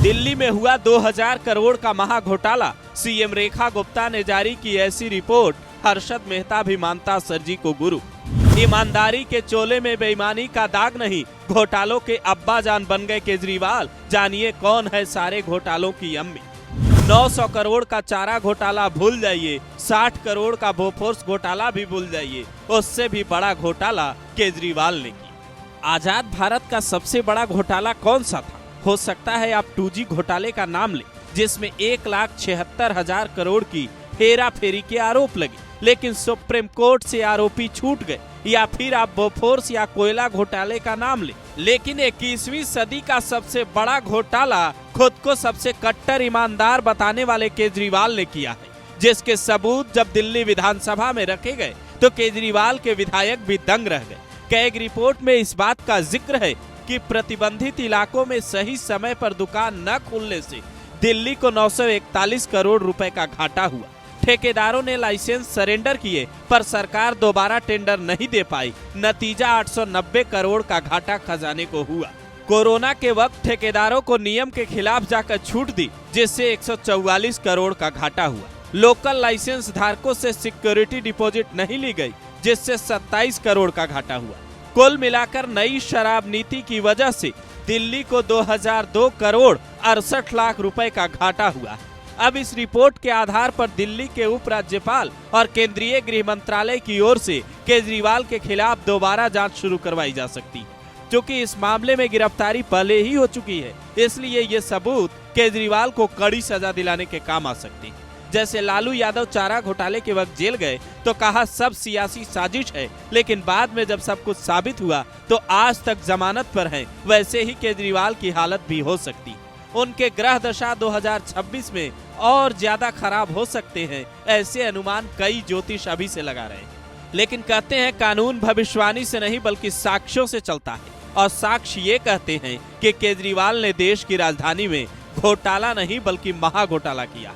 दिल्ली में हुआ 2000 करोड़ का महा घोटाला। सीएम रेखा गुप्ता ने जारी की ऐसी रिपोर्ट। हर्षद मेहता भी मानता सरजी को गुरु। ईमानदारी के चोले में बेईमानी का दाग नहीं, घोटालों के अब्बा जान बन गए केजरीवाल। जानिए कौन है सारे घोटालों की अम्मी। 900 करोड़ का चारा घोटाला भूल जाइए, 60 करोड़ का बोफोर्स घोटाला भी भूल जाइए, उससे भी बड़ा घोटाला केजरीवाल ने किया। आजाद भारत का सबसे बड़ा घोटाला कौन सा था? हो सकता है आप 2G घोटाले का नाम लें, जिसमें 1,76,000 करोड़ की हेरा फेरी के आरोप लगे, लेकिन सुप्रीम कोर्ट से आरोपी छूट गए। या फिर आप बोफोर्स या कोयला घोटाले का नाम लें, लेकिन 21वीं सदी का सबसे बड़ा घोटाला खुद को सबसे कट्टर ईमानदार बताने वाले केजरीवाल ने किया है, जिसके सबूत जब दिल्ली विधानसभा में रखे गए तो केजरीवाल के विधायक भी दंग रह गए। कैग रिपोर्ट में इस बात का जिक्र है कि प्रतिबंधित इलाकों में सही समय पर दुकान न खुलने से दिल्ली को 941 करोड़ रुपए का घाटा हुआ। ठेकेदारों ने लाइसेंस सरेंडर किए पर सरकार दोबारा टेंडर नहीं दे पाई। नतीजा 890 करोड़ का घाटा खजाने को हुआ। कोरोना के वक्त ठेकेदारों को नियम के खिलाफ जाकर छूट दी, जिससे 144 करोड़ का घाटा हुआ। लोकल लाइसेंस धारकों से सिक्योरिटी डिपॉजिट नहीं ली गई, जिससे 27 करोड़ का घाटा हुआ। कुल मिलाकर नई शराब नीति की वजह से दिल्ली को 2002 करोड़ 68 लाख रुपए का घाटा हुआ। अब इस रिपोर्ट के आधार पर दिल्ली के उपराज्यपाल और केंद्रीय गृह मंत्रालय की ओर से केजरीवाल के खिलाफ दोबारा जांच शुरू करवाई जा सकती है। क्योंकि इस मामले में गिरफ्तारी पहले ही हो चुकी है, इसलिए ये सबूत केजरीवाल को कड़ी सजा दिलाने के काम आ सकती है। जैसे लालू यादव चारा घोटाले के वक्त जेल गए तो कहा सब सियासी साजिश है, लेकिन बाद में जब सब कुछ साबित हुआ तो आज तक जमानत पर हैं। वैसे ही केजरीवाल की हालत भी हो सकती है। उनके ग्रह दशा 2026 में और ज्यादा खराब हो सकते हैं, ऐसे अनुमान कई ज्योतिष अभी से लगा रहे हैं। लेकिन कहते हैं कानून भविष्यवाणी से नहीं बल्कि साक्ष्यों से चलता है, और साक्ष्य ये कहते हैं कि केजरीवाल ने देश की राजधानी में घोटाला नहीं बल्कि महा घोटाला किया।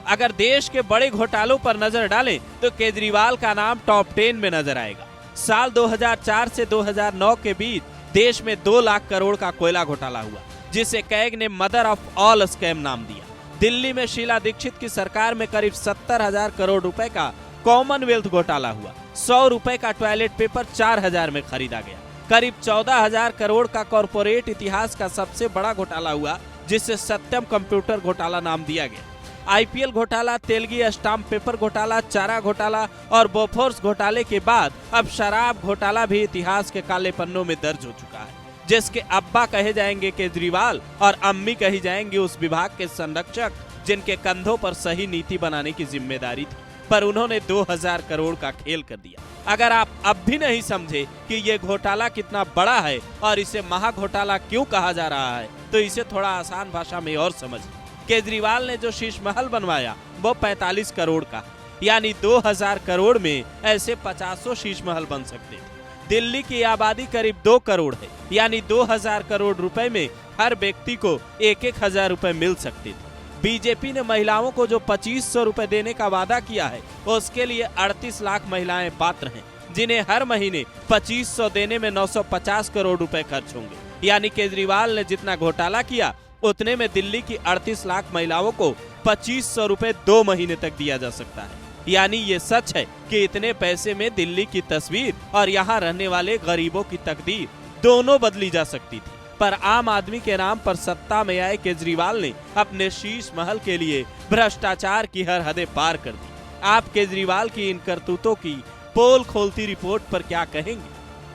अगर देश के बड़े घोटालों पर नजर डालें तो केजरीवाल का नाम टॉप 10 में नजर आएगा। साल 2004 से 2009 के बीच देश में 2 लाख करोड़ का कोयला घोटाला हुआ, जिसे कैग ने मदर ऑफ ऑल स्कैम नाम दिया। दिल्ली में शीला दीक्षित की सरकार में करीब 70,000 करोड़ रुपए का कॉमनवेल्थ घोटाला हुआ। 100 रुपए का टॉयलेट पेपर 4000 में खरीदा गया। करीब 14,000 करोड़ का कॉर्पोरेट इतिहास का सबसे बड़ा घोटाला हुआ, जिसे सत्यम कंप्यूटर घोटाला नाम दिया गया। IPL घोटाला, तेलगी स्टाम्प पेपर घोटाला, चारा घोटाला और बोफोर्स घोटाले के बाद अब शराब घोटाला भी इतिहास के काले पन्नों में दर्ज हो चुका है, जिसके अब्बा कहे जाएंगे केजरीवाल और अम्मी कही जाएंगे उस विभाग के संरक्षक जिनके कंधों पर सही नीति बनाने की जिम्मेदारी थी, पर उन्होंने 2000 करोड़ का खेल कर दिया। अगर आप अब भी नहीं समझे कि ये घोटाला कितना बड़ा है और इसे महा घोटाला क्यों कहा जा रहा है, तो इसे थोड़ा आसान भाषा में और समझिए। केजरीवाल ने जो शीश महल बनवाया वो 45 करोड़ का, यानी 2000 करोड़ में ऐसे 50 शीश महल बन सकते थे। दिल्ली की आबादी करीब 2 करोड़ है, यानी 2000 करोड़ रुपए में हर व्यक्ति को 1-1 हजार रुपए मिल सकते थे। बीजेपी ने महिलाओं को जो 2500 रुपए देने का वादा किया है, उसके लिए 38 लाख महिलाएं पात्र हैं, जिन्हें हर महीने 2500 देने में 950 करोड़ रुपए खर्च होंगे। यानी केजरीवाल ने जितना घोटाला किया उतने में दिल्ली की 38 लाख महिलाओं को 2500 रुपए 2 महीने तक दिया जा सकता है। यानी ये सच है कि इतने पैसे में दिल्ली की तस्वीर और यहाँ रहने वाले गरीबों की तकदीर दोनों बदली जा सकती थी। पर आम आदमी के नाम पर सत्ता में आए केजरीवाल ने अपने शीश महल के लिए भ्रष्टाचार की हर हदें पार कर दी। आप केजरीवाल की इन करतूतों की पोल खोलती रिपोर्ट पर क्या कहेंगे?